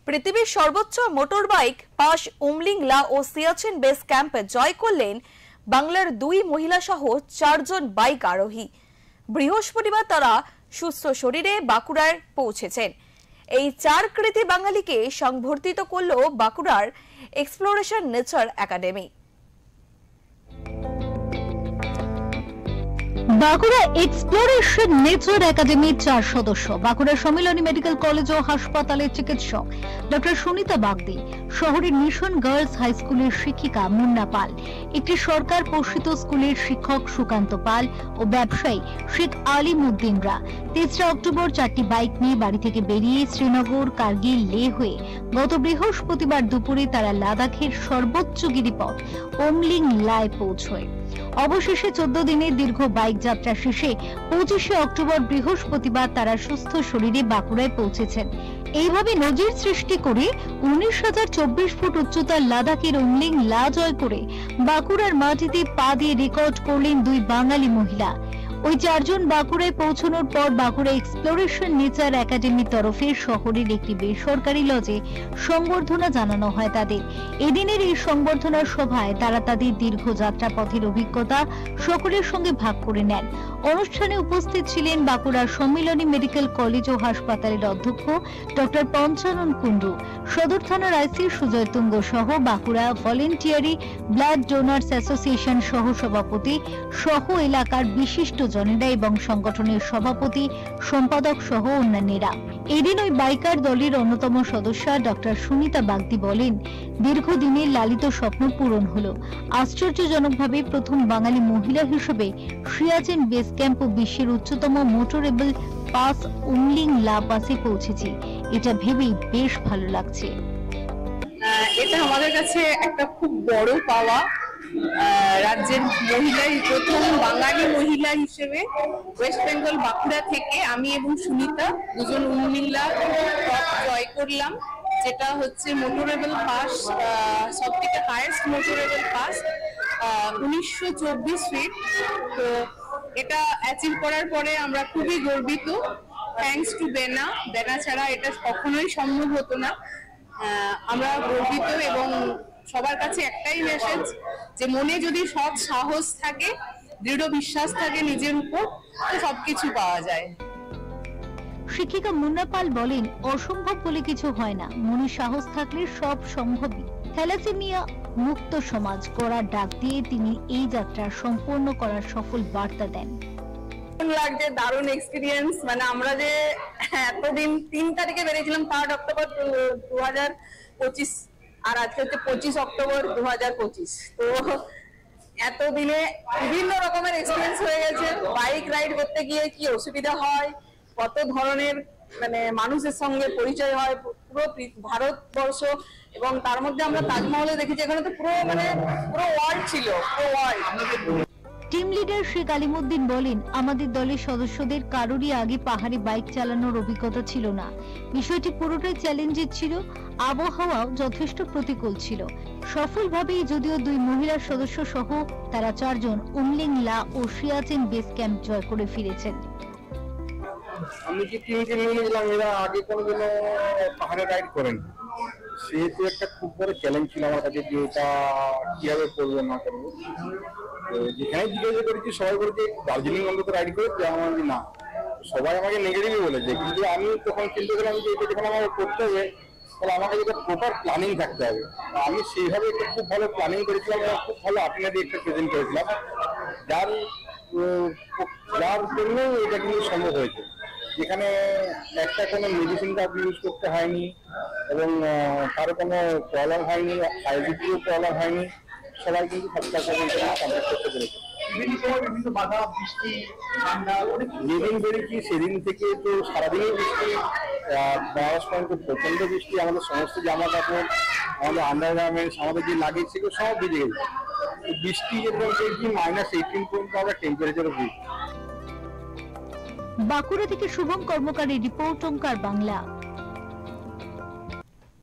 পৃথিবীর সর্বোচ্চ motor bike pass Umlingla ও Siachen base ক্যাম্পে জয় করলেন বাংলার 2 মহিলা সহ 4 জন বাইক আরোহী। বৃহস্পতিবার তারা সুস্থ শরীরে বাঁকুড়ায় পৌঁছেছেন। এই 4 কৃতি বাঙালিকে সংবর্ধিত করল বাঁকুড়ার exploration nature academy. Bankura exploration nature একাডেমির 4 সদস্য বাঁকুড়া সম্মিলনী মেডিকেল কলেজ ও হাসপাতালের চিকিৎসক ডক্টর সুনিতা বাগদি, শহরের মিশন গার্লস হাই স্কুলের শিক্ষিকা মুন্না পাল, একটি সরকার পোষিত স্কুলের শিক্ষক সুকান্ত পাল ও ব্যবসায়ী শেখ আলিমউদ্দিনরা 3 অক্টোবর 4টি বাইক নিয়ে বাড়ি থেকে বেরিয়ে শ্রীনগর, কার্গিল, লে হয়ে গত বৃহস্পতিবার দুপুরে তারা লাদাখের সর্বোচ্চ গিরিপথ উমলিংলায় পৌঁছয়। অবশেষে 14 দিনের দীর্ঘ বাইক যাত্রা শেষে 25 অক্টোবর বৃহস্পতিবার তারা সুস্থ শরীরে বাঁকুড়ায় পৌঁছেছেন। এইভাবে নজির সৃষ্টি করে 19,024 ফুট উচ্চতার লাদাখের উমলিংলা জয় করে বাঁকুড়ার মাটিতে পা দিয়ে রেকর্ড করলেন 2 বাঙালি মহিলা। ওই 4 জন বাঁকুড়ায় পৌঁছানোর পর বাঁকুড়া এক্সপ্লোরেশন নেচার একাডেমির তরফে শহরের একটি বেসরকারি লজে সংবর্ধনা জানানো হয় তাদের। এদিনের এই সংবর্ধনা সভায় তারা তাদের দীর্ঘ যাত্রাপথের অভিজ্ঞতা সকলের সঙ্গে ভাগ করে নেন। অনুষ্ঠানে উপস্থিত ছিলেন বাঁকুড়ার সম্মিলনী মেডিকেল কলেজ ও হাসপাতালের অধ্যক্ষ ডক্টর পঞ্চানন কুন্ডু, সদর থানার আইসি সুজয় তুঙ্গ সহ Bankura voluntary blood donors association সহ সভাপতি সহ এলাকার বিশিষ্ট জনেরা এবং সংগঠনের সভাপতি, সম্পাদক সহ অন্যান্যরা। এদিন ওই বাইকার দলের অন্যতম সদস্য ডক্টর সুনিতা বাগদি বলেন, দীর্ঘদিনের লালিত স্বপ্ন পূরণ হলো। আশ্চর্যজনকভাবে প্রথম বাঙালি মহিলা হিসেবে সিয়াচেন বেস ক্যাম্প ও বিশ্বের উচ্চতম মোটরেবল পাস উমলিংলা পাসে পৌঁছেছি। এটা ভেবেই বেশ ভালো লাগছে। এটা আমাদের কাছে একটা খুব বড় পাওয়া। রাজ্যের মহিলাই প্রথম বাঙালি মহিলা হিসেবে ওয়েস্ট বেঙ্গল বাঁকুড়া থেকে আমি এবং সুনিতা দুজন উমলিংলা জয় করলাম, যেটা হচ্ছে মোটরেবল পাস, সব থেকে হাইয়েস্ট মোটরেবল পাস 1924 ফিট। তো এটা অ্যাচিভ করার পরে আমরা খুবই গর্বিত। থ্যাঙ্কস টু বেনা ছাড়া এটা কখনোই সম্ভব হতো না। আমরা গর্বিত এবং সবার কাছে একটাই মেসেজ যে মনে যদি সৎ সাহস থাকে, দৃঢ় বিশ্বাস থাকে নিজের উপর, তো সবকিছু পাওয়া যায়। শিক্ষিকা মুন্না পাল বলেন, অসম্ভব বলে কিছু হয় না, মনে সাহস থাকলে সব সম্ভবই। থ্যালাসেমিয়া মুক্ত সমাজ গড়ার ডাক দিয়ে তিনি এই যাত্রা সম্পূর্ণ করার সফল বার্তা দেন। লাগছে, দারুণ এক্সপিরিয়েন্স। মানে আমরা যে এতদিন 3 তারিখে বেরিয়েছিলাম 3 অক্টোবর 2025, আর আজকে হচ্ছে 25 অক্টোবর 2025। তো এতদিনে বিভিন্ন রকমের এক্সপিরিয়েন্স হয়ে গেছে। বাইক রাইড করতে গিয়ে কি অসুবিধা হয়, কত ধরনের মানে মানুষের সঙ্গে পরিচয় হয় পুরো ভারতবর্ষ, এবং তার মধ্যে আমরা তাজমহলে দেখেছি, এখানে তো পুরো ওয়ার্ল্ড ছিল, পুরো world. Team leader Sheikh Alimuddin বলেন, আমাদের দলের সদস্যদের কারোরই আগে পাহাড়ে বাইক চালানোর অভিজ্ঞতা ছিল না। বিষয়টি পুরোটাই চ্যালেঞ্জের ছিল, আবহাওয়াও যথেষ্ট প্রতিকূল ছিল। সফলভাবেই যদিও 2 মহিলা সদস্য সহ তারা 4 জন উমলিংলা ও সিয়াচেন বেস ক্যাম্প জয় করে ফিরেছেন। আমি যে টিমকে নিয়ে গেলাম, এরা আগে কোনোদিনও পাহাড়ে রাইড করেন, সেহেতু একটা খুব বড় চ্যালেঞ্জ ছিল আমার কাছে যে এটা কিভাবে করবো না করবো। তো যেখানে জিজ্ঞাসা করেছি সবাই বলেছে দার্জিলিং অন্তত রাইড করে, আমার না, সবাই আমাকে নেগেটিভই বলেছে। কিন্তু আমি তখন চিন্তা করলাম যে এটা যখন আমাকে করতে হবে তাহলে আমাকে যেটা প্রপার প্ল্যানিং থাকতে হবে। আমি সেইভাবে একটা খুব ভালো প্ল্যানিং করেছিলাম এবং খুব ভালো আপনাদের একটা প্রেজেন্ট করেছিলাম, যার জন্য এটা কিন্তু সম্ভব হয়েছে। যেখানে একটা কোনো মেডিসিন ইউজ করতে হয়নি এবং কারো কোনো প্রবলেম হয়নি, আইডিটিও প্রবলেম হয়নি, সবাই কিন্তু কমপ্লিট করতে পেরেছে। যেদিন বেরিয়েছি সেদিন থেকে তো সারাদিনই বৃষ্টি, বারোশ পর্যন্ত প্রচন্ড বৃষ্টি। আমাদের সমস্ত জামা কাপড়, আমাদের আন্ডারগার্মেন্টস, আমাদের যে লাগেজ সেগুলো সব ভিজে গেছে। বৃষ্টি যেরকম -18 পর্যন্ত আমরা টেম্পারেচারও পেয়েছি। বাঁকুড়া থেকে শুভম কর্মকারের রিপোর্ট, ওঙ্কার বাংলা।